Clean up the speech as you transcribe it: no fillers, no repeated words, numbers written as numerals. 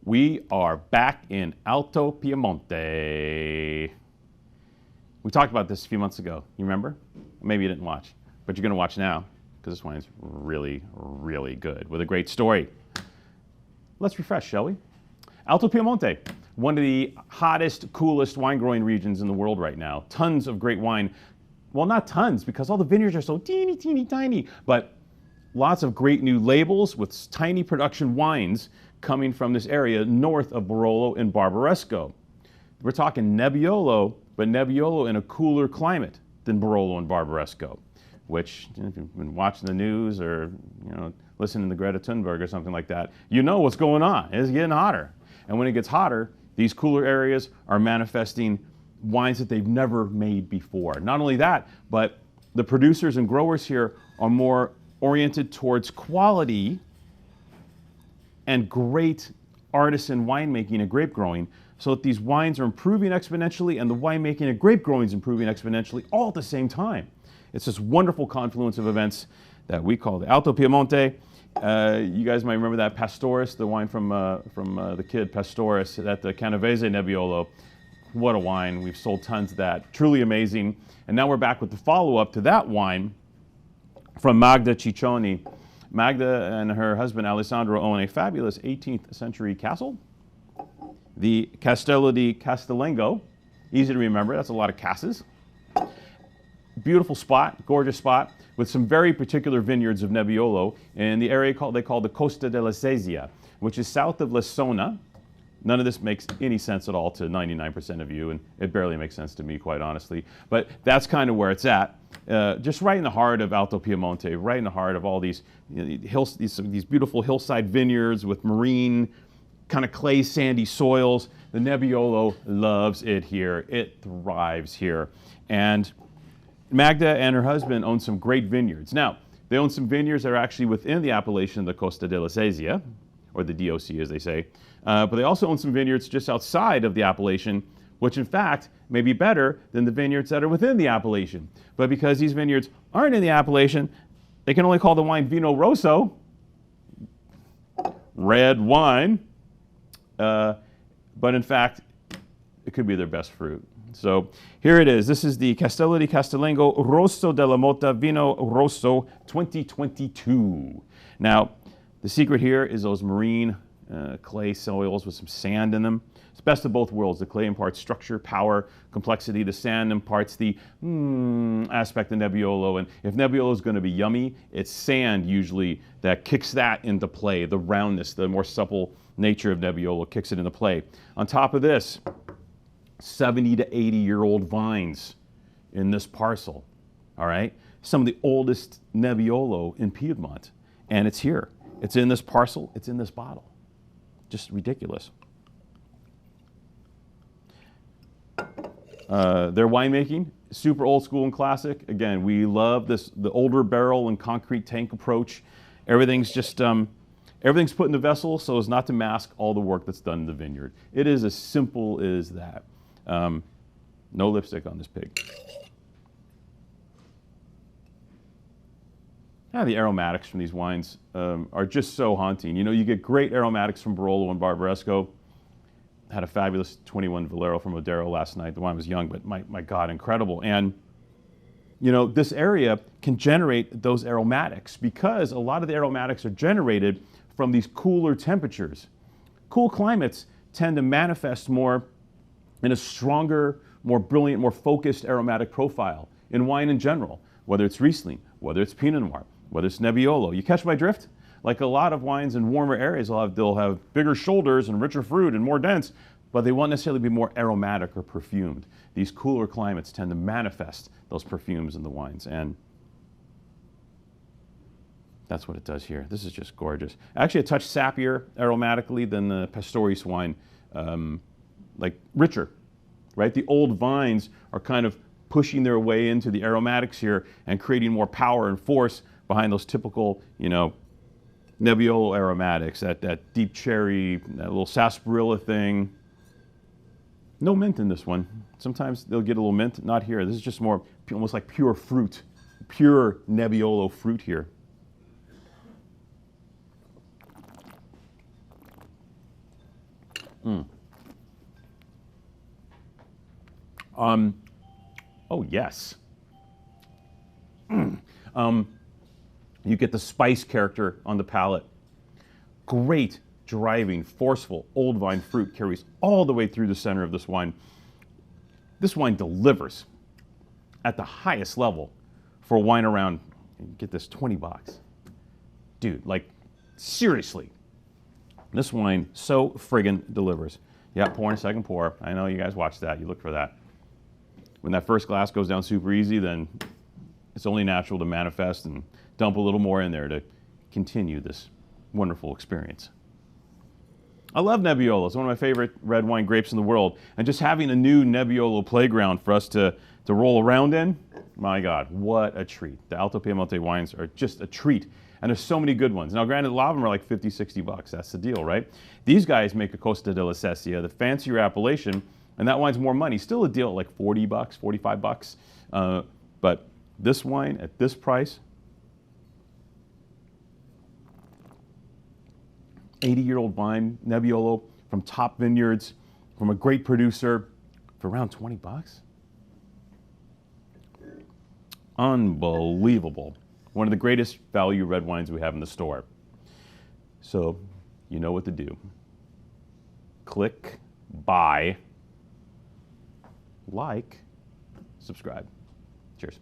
We are back in Alto Piemonte. We talked about this a few months ago. You remember? Maybe you didn't watch, but you're going to watch now because this wine's really, really good with a great story. Let's refresh, shall we? Alto Piemonte, one of the hottest, coolest wine growing regions in the world right now. Tons of great wine. Well, not tons because all the vineyards are so teeny, teeny, tiny, but lots of great new labels with tiny production wines coming from this area north of Barolo and Barbaresco. We're talking Nebbiolo, but Nebbiolo in a cooler climate than Barolo and Barbaresco, which, if you've been watching the news or listening to Greta Thunberg or something like that, you know what's going on. It's getting hotter. And when it gets hotter, these cooler areas are manifesting wines that they've never made before. Not only that, but the producers and growers here are more oriented towards quality and great artisan winemaking and grape growing, so that these wines are improving exponentially and the winemaking and grape growing is improving exponentially all at the same time. It's this wonderful confluence of events that we call the Alto Piemonte. You guys might remember that Pastoris, the wine from the kid Pastoris, that the Canovese Nebbiolo. What a wine. We've sold tons of that. Truly amazing. And now we're back with the follow-up to that wine from Magda Ciccioni. Magda and her husband Alessandro own a fabulous 18th century castle, the Castello di Castellengo. Easy to remember, that's a lot of casses. Beautiful spot, gorgeous spot, with some very particular vineyards of Nebbiolo in the area they call the Costa della Sesia, which is south of Lessona. None of this makes any sense at all to 99% of you, and it barely makes sense to me, quite honestly. But that's kind of where it's at. Just right in the heart of Alto Piemonte, right in the heart of all these these beautiful hillside vineyards with marine, kind of clay, sandy soils. The Nebbiolo loves it here. It thrives here. And Magda and her husband own some great vineyards. Now, they own some vineyards that are actually within the appellation of the Costa della Sesia, or the DOC as they say. But they also own some vineyards just outside of the appellation, which in fact may be better than the vineyards that are within the appellation. But because these vineyards aren't in the appellation, they can only call the wine Vino Rosso, red wine, but in fact, it could be their best fruit. So here it is. This is the Castelli Castellengo Rosso della Motta Vino Rosso 2022. Now, the secret here is those marine clay soils with some sand in them. It's best of both worlds. The clay imparts structure, power, complexity. The sand imparts the aspect of Nebbiolo. And if Nebbiolo is going to be yummy, it's sand usually that kicks that into play. The roundness, the more supple nature of Nebbiolo kicks it into play. On top of this, 70 to 80-year-old vines in this parcel. All right? Some of the oldest Nebbiolo in Piedmont. And it's here. It's in this parcel. It's in this bottle. Just ridiculous. Their winemaking, super old school and classic. Again, we love this, the older barrel and concrete tank approach. Everything's just, everything's put in the vessel so as not to mask all the work that's done in the vineyard. It is as simple as that. No lipstick on this pig. The aromatics from these wines are just so haunting. You get great aromatics from Barolo and Barbaresco. Had a fabulous 21 Valero from Modero last night. The wine was young, but my God, incredible. And, this area can generate those aromatics because a lot of the aromatics are generated from these cooler temperatures. Cool climates tend to manifest more in a stronger, more brilliant, more focused aromatic profile in wine in general, whether it's Riesling, whether it's Pinot Noir, whether it's Nebbiolo. You catch my drift? Like a lot of wines in warmer areas, they'll have bigger shoulders and richer fruit and more dense, but they won't necessarily be more aromatic or perfumed. These cooler climates tend to manifest those perfumes in the wines, and that's what it does here. This is just gorgeous. Actually, a touch sappier aromatically than the Pastoris wine, like richer, right? The old vines are kind of pushing their way into the aromatics here and creating more power and force behind those typical, Nebbiolo aromatics, that deep cherry, that little sarsaparilla thing. No mint in this one. Sometimes they'll get a little mint, not here. This is just more almost like pure fruit, pure Nebbiolo fruit here. Oh, yes. You get the spice character on the palate. Great driving, forceful, old vine fruit carries all the way through the center of this wine. This wine delivers at the highest level for a wine around, get this, 20 bucks. Dude, like, seriously. This wine so friggin' delivers. Yeah, pour in a second pour. I know you guys watch that. You look for that. When that first glass goes down super easy, then it's only natural to manifest and dump a little more in there to continue this wonderful experience. I love Nebbiolo. It's one of my favorite red wine grapes in the world. And just having a new Nebbiolo playground for us to roll around in, my God, what a treat. The Alto Piemonte wines are just a treat. And there's so many good ones. Now, granted, a lot of them are like 50, 60 bucks. That's the deal, right? These guys make a Costa della Sesia, the fancier appellation, and that wine's more money. Still a deal at like 40 bucks, 45 bucks. But this wine at this price, 80-year-old vine, Nebbiolo, from top vineyards, from a great producer, for around 20 bucks. Unbelievable. One of the greatest value red wines we have in the store. So, you know what to do. Click, buy, like, subscribe. Cheers.